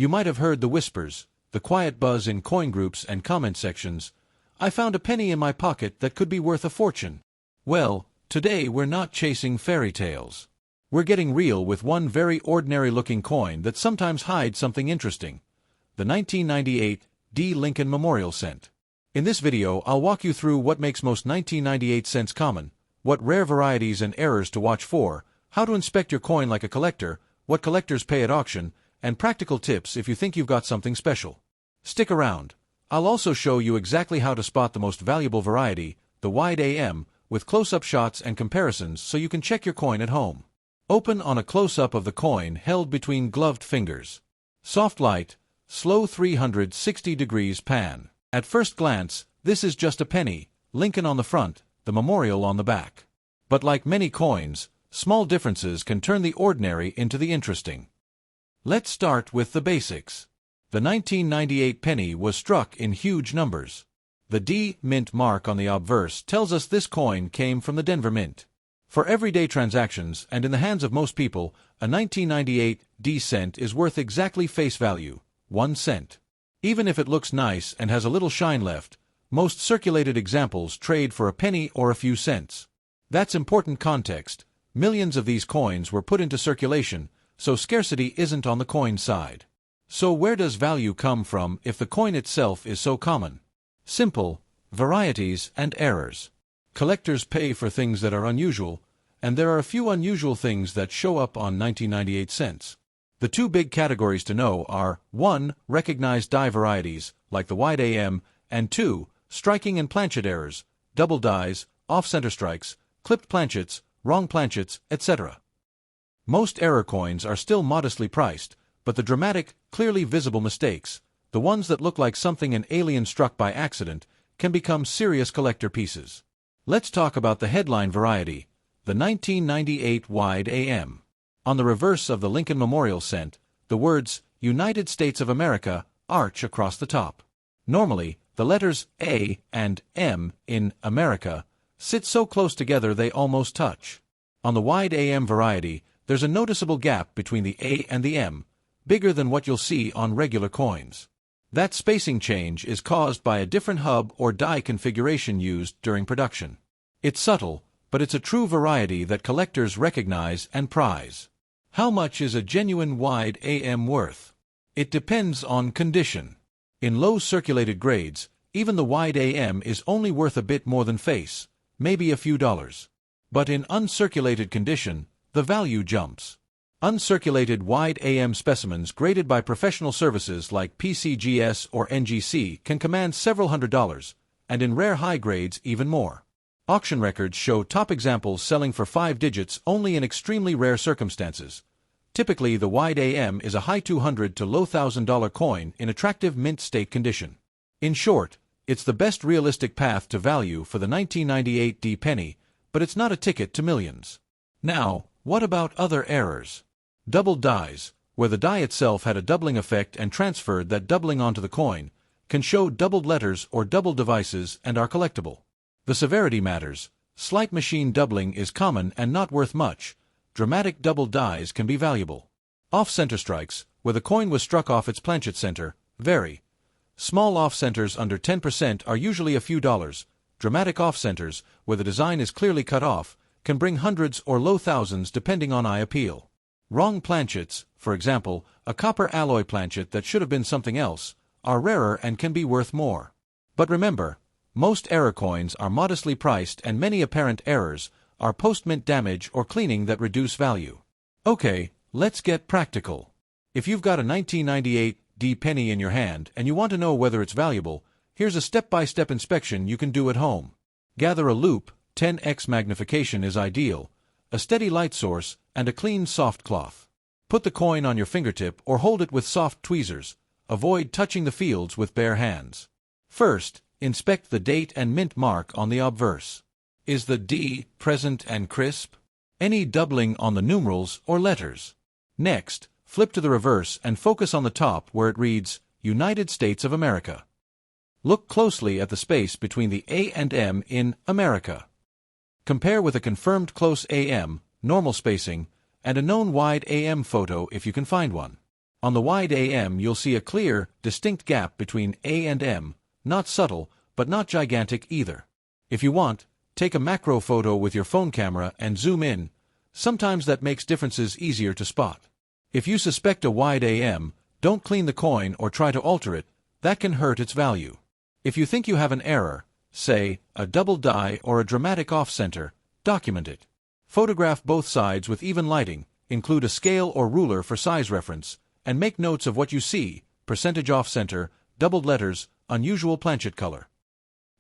You might have heard the whispers, the quiet buzz in coin groups and comment sections. I found a penny in my pocket that could be worth a fortune. Well, today we're not chasing fairy tales. We're getting real with one very ordinary-looking coin that sometimes hides something interesting. The 1998 D. Lincoln Memorial Cent. In this video, I'll walk you through what makes most 1998 cents common, what rare varieties and errors to watch for, how to inspect your coin like a collector, what collectors pay at auction, and practical tips if you think you've got something special. Stick around. I'll also show you exactly how to spot the most valuable variety, the wide AM, with close-up shots and comparisons so you can check your coin at home. Open on a close-up of the coin held between gloved fingers. Soft light, slow 360 degrees pan. At first glance, this is just a penny, Lincoln on the front, the memorial on the back. But like many coins, small differences can turn the ordinary into the interesting. Let's start with the basics. The 1998 penny was struck in huge numbers. The D Mint mark on the obverse tells us this coin came from the Denver Mint. For everyday transactions and in the hands of most people, a 1998 D cent is worth exactly face value, 1 cent. Even if it looks nice and has a little shine left, most circulated examples trade for a penny or a few cents. That's important context. Millions of these coins were put into circulation, so scarcity isn't on the coin side. So where does value come from if the coin itself is so common? Simple: varieties and errors. Collectors pay for things that are unusual, and there are a few unusual things that show up on 1998 cents. The two big categories to know are 1. Recognized die varieties, like the wide AM, and 2. Striking and planchet errors, double dies, off-center strikes, clipped planchets, wrong planchets, etc. Most error coins are still modestly priced, but the dramatic, clearly visible mistakes, the ones that look like something an alien struck by accident, can become serious collector pieces. Let's talk about the headline variety, the 1998 wide AM. On the reverse of the Lincoln Memorial Cent, the words United States of America arch across the top. Normally, the letters A and M in America sit so close together they almost touch. On the wide AM variety, there's a noticeable gap between the A and the M, bigger than what you'll see on regular coins. That spacing change is caused by a different hub or die configuration used during production. It's subtle, but it's a true variety that collectors recognize and prize. How much is a genuine wide AM worth? It depends on condition. In low circulated grades, even the wide AM is only worth a bit more than face, maybe a few dollars. But in uncirculated condition, the value jumps. Uncirculated wide AM specimens graded by professional services like PCGS or NGC can command several $100s, and in rare high grades even more. Auction records show top examples selling for 5 digits only in extremely rare circumstances. Typically, the wide AM is a high $200 to low $1,000 coin in attractive mint state condition. In short, it's the best realistic path to value for the 1998 D penny, but it's not a ticket to millions. Now, what about other errors? Doubled dies, where the die itself had a doubling effect and transferred that doubling onto the coin, can show doubled letters or doubled devices and are collectible. The severity matters. Slight machine doubling is common and not worth much. Dramatic doubled dies can be valuable. Off-center strikes, where the coin was struck off its planchet center, vary. Small off-centers under 10% are usually a few dollars. Dramatic off-centers, where the design is clearly cut off, can bring hundreds or low thousands depending on eye appeal. Wrong planchets, for example, a copper alloy planchet that should have been something else, are rarer and can be worth more. But remember, most error coins are modestly priced and many apparent errors are post-mint damage or cleaning that reduce value. Okay, let's get practical. If you've got a 1998 D penny in your hand and you want to know whether it's valuable, here's a step-by-step inspection you can do at home. Gather a loupe, 10x magnification is ideal, a steady light source, and a clean soft cloth. Put the coin on your fingertip or hold it with soft tweezers. Avoid touching the fields with bare hands. First, inspect the date and mint mark on the obverse. Is the D present and crisp? Any doubling on the numerals or letters? Next, flip to the reverse and focus on the top where it reads, United States of America. Look closely at the space between the A and M in America. Compare with a confirmed close AM, normal spacing, and a known wide AM photo if you can find one. On the wide AM you'll see a clear, distinct gap between A and M, not subtle, but not gigantic either. If you want, take a macro photo with your phone camera and zoom in. Sometimes that makes differences easier to spot. If you suspect a wide AM, don't clean the coin or try to alter it, that can hurt its value. If you think you have an error, say, a double die or a dramatic off-center, document it. Photograph both sides with even lighting, include a scale or ruler for size reference, and make notes of what you see, percentage off-center, doubled letters, unusual planchet color.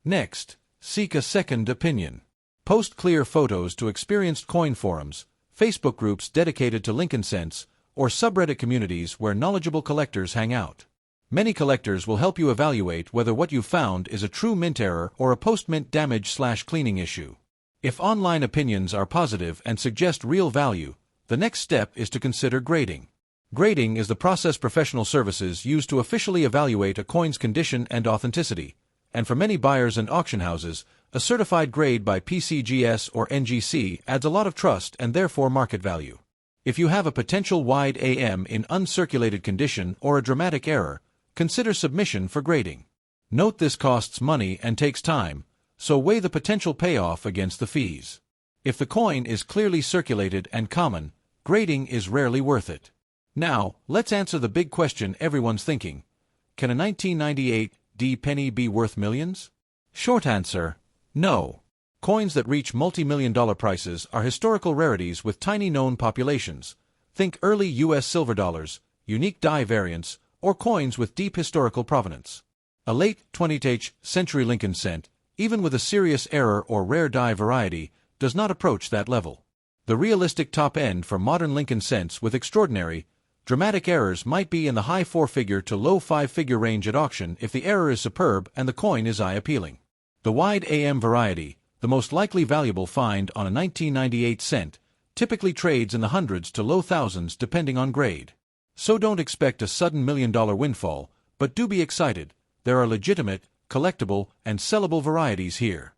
Next, seek a second opinion. Post clear photos to experienced coin forums, Facebook groups dedicated to Lincoln Cents, or subreddit communities where knowledgeable collectors hang out. Many collectors will help you evaluate whether what you found is a true mint error or a post-mint damage/cleaning issue. If online opinions are positive and suggest real value, the next step is to consider grading. Grading is the process professional services use to officially evaluate a coin's condition and authenticity, and for many buyers and auction houses, a certified grade by PCGS or NGC adds a lot of trust and therefore market value. If you have a potential wide AM in uncirculated condition or a dramatic error, consider submission for grading. Note this costs money and takes time, so weigh the potential payoff against the fees. If the coin is clearly circulated and common, grading is rarely worth it. Now, let's answer the big question everyone's thinking. Can a 1998 D penny be worth millions? Short answer, no. Coins that reach multi-million-dollar prices are historical rarities with tiny known populations. Think early U.S. silver dollars, unique die variants, or coins with deep historical provenance. A late 20th century Lincoln cent, even with a serious error or rare die variety, does not approach that level. The realistic top end for modern Lincoln cents with extraordinary, dramatic errors might be in the high four-figure to low five-figure range at auction if the error is superb and the coin is eye-appealing. The wide AM variety, the most likely valuable find on a 1998 cent, typically trades in the hundreds to low thousands depending on grade. So don't expect a sudden million-dollar windfall, but do be excited. There are legitimate, collectible, and sellable varieties here.